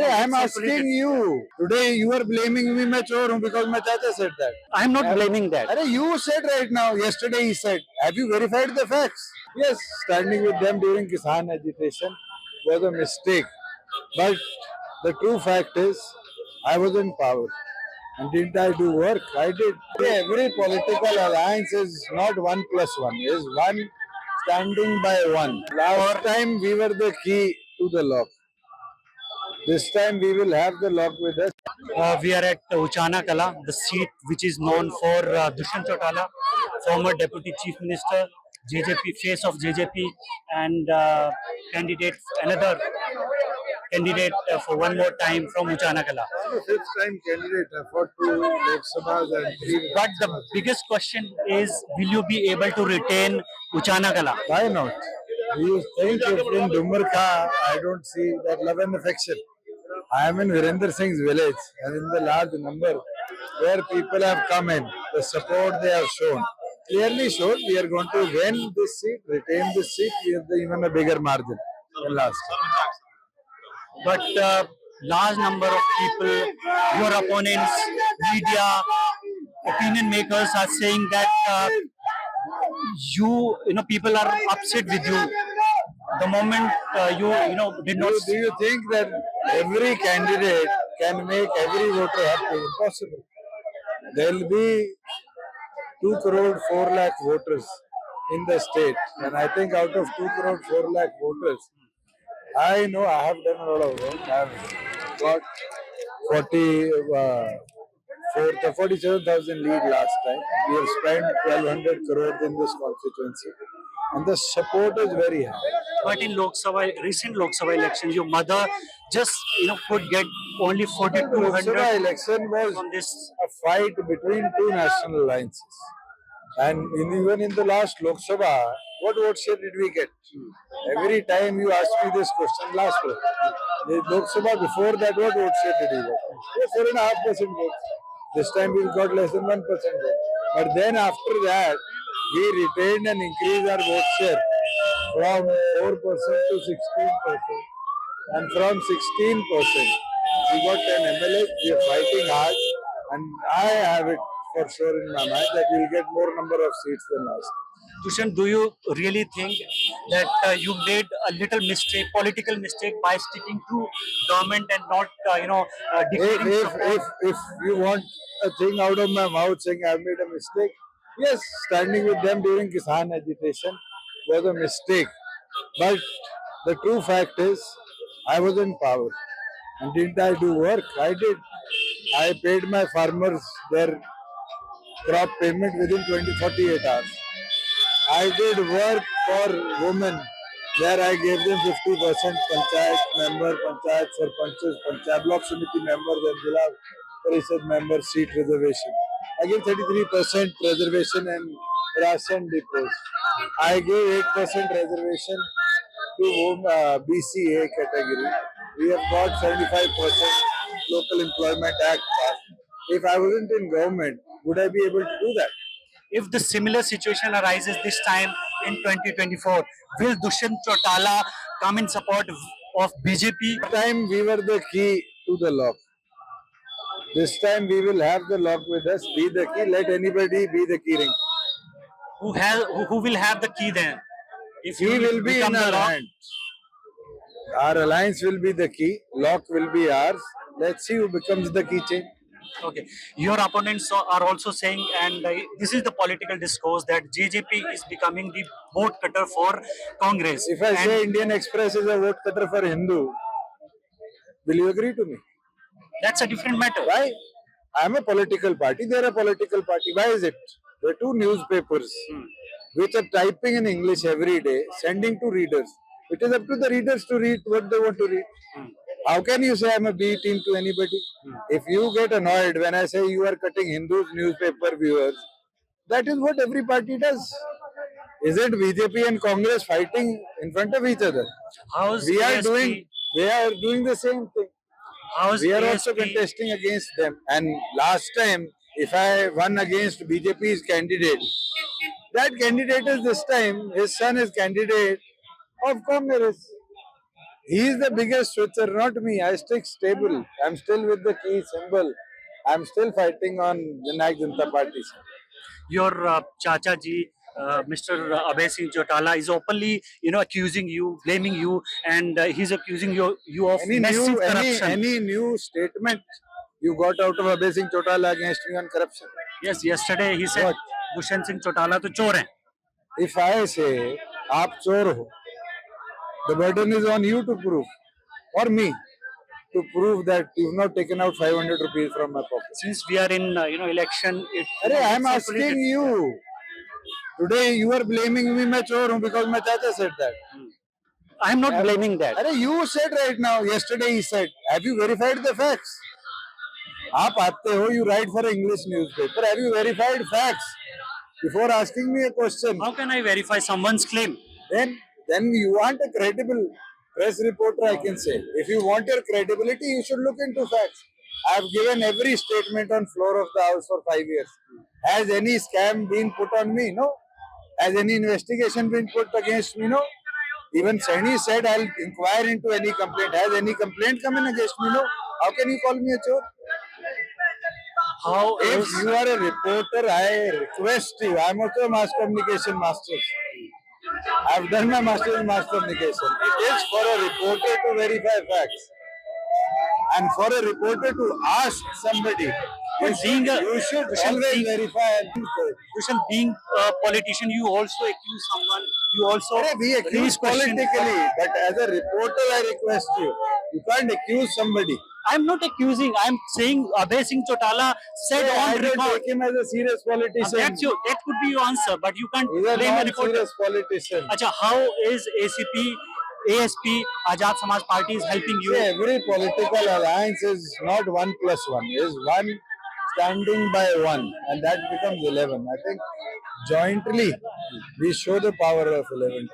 Hey, I'm asking you. Today you are blaming me मैं चोर हूँ because my chacha said that. I am not blaming that. अरे you said right now. Yesterday he said. Have you verified the facts? Yes, standing with them during Kisan agitation was a mistake. But the true fact is, I was in power. And didn't I do work? I did. Every political alliance is not 1+1. Is one standing by one. Last time we were the key to the lock. This time we will have the lock with us. We are at Uchana Kala, the seat which is known for Dushyant Chautala, former Deputy Chief Minister, JJP, face of JJP, and another candidate for one more time from Uchana Kala. I'm a fifth time candidate. I fought two Lok Sabhas and three. But the biggest question is, will you be able to retain Uchana Kala? Why not? Do you think if in Dumarka I don't see that love and affection? I am in Virender Singh's village and in the large number where people have come in, the support they have shown clearly showed we are going to win this seat, retain this seat with even a bigger margin than last time. But large number of people, your opponents, media, opinion makers are saying that people are upset with you. The moment did not. Do you think that every candidate can make every voter happy? Impossible. There will be 2 crore 4 lakh voters in the state, and I think out of 2 crore 4 lakh voters, I know I have done a lot of work. I have got 47,000 lead last time. We have spent 1,200 crores in this constituency, and the support is very high. But in recent Lok Sabha elections, your mother just could get only 4,200. Lok Sabha election was a fight between two national alliances, and even in the last Lok Sabha, what vote share did we get? Every time you ask me this question, last vote. The Lok Sabha before that, what vote share did we get? 4.5% votes. This time we got less than 1% vote. But then after that, we retained and increased our vote share from 4% to 16%. And from 16%, we got 10 MLAs. We are fighting hard. And I have it for sure in my mind that we will get more number of seats than last. Dushyant, do you really think that you made a little mistake, political mistake, by sticking to government and not, declaring support? If you want a thing out of my mouth saying I have made a mistake, yes, standing with them during Kisan agitation was a mistake. But the true fact is, I was in power. And didn't I do work? I did. I paid my farmers their crop payment within 48 hours. I did work for women where I gave them 50% panchayat member, panchayat sarpanches, panchayat block committee members and Jila Parishad member seat reservation. I gave 33% reservation in ration depots. I gave 8% reservation to BCA category. We have got 75% local employment act passed. If I wasn't in government, would I be able to do that? If the similar situation arises this time in 2024, will Dushyant Chautala come in support of BJP? This time we were the key to the lock. This time we will have the lock with us. Be the key. Let anybody be the key ring. Who will have the key then? If Key will be in our hand. Our alliance will be the key. Lock will be ours. Let's see who becomes the key chain. Okay. Your opponents are also saying, and this is the political discourse, that JJP is becoming the vote cutter for Congress. If I say Indian Express is a vote cutter for Hindu, will you agree to me? That's a different matter. Why? I am a political party. They are a political party. Why is it? There are two newspapers which are typing in English every day, sending to readers. It is up to the readers to read what they want to read. How can you say I'm a B team to anybody? If you get annoyed when I say you are cutting Hindus newspaper viewers, that is what every party does. Is it BJP and Congress fighting in front of each other? We are doing the same thing. We are also contesting against them. And last time, if I won against BJP's candidate, that candidate is this time, his son is candidate of Congress. He is the biggest switcher, not me. I stick stable. I'm still with the key symbol. I'm still fighting on Janak Janata Party. Your Chacha ji, Mr. Abhay Singh Chotala, is openly, accusing you, blaming you, and he's accusing you of massive corruption. Any new statement you got out of Abhay Singh Chotala against me on corruption? Yes, yesterday he said What? Dushyant Singh Chotala to chor hai. If I say, aap chor ho, the burden is on you to prove, or me, to prove that you've not taken out 500 rupees from my pocket. Since we are in, election, Arey, I'm asking you. Today you are blaming me, मैं चोर हूँ because my chacha said that. I am not blaming that. Arey, you said right now. Yesterday he said. Have you verified the facts? आप आते हो, you write for an English newspaper. Have you verified facts before asking me a question? How can I verify someone's claim? Then you want a credible press reporter, I can say. If you want your credibility, you should look into facts. I have given every statement on floor of the house for 5 years. Has any scam been put on me? No. Has any investigation been put against me? No. Even Saini said I'll inquire into any complaint. Has any complaint come in against me? No. How can you call me a chore? How If is you are a reporter, I request you. I'm also a mass communication master. I've done my master's in mass communication. It is for a reporter to verify facts. And for a reporter to ask somebody, you should always verify. Dushyant, being a politician, you also accuse someone. You also We accuse raise questions. politically, but as a reporter, I request you. You can't accuse somebody. I'm not accusing. I'm saying Abhay Singh Chotala said I on don't record. take him as a serious politician. That could be your answer, but you can't He's a blame a reporter. non-serious politician. Acha, how is ASP, Azad Samaj Party is helping you? See, every political alliance is not 1+1. Is one standing by one, and that becomes 11. I think jointly we show the power of 11.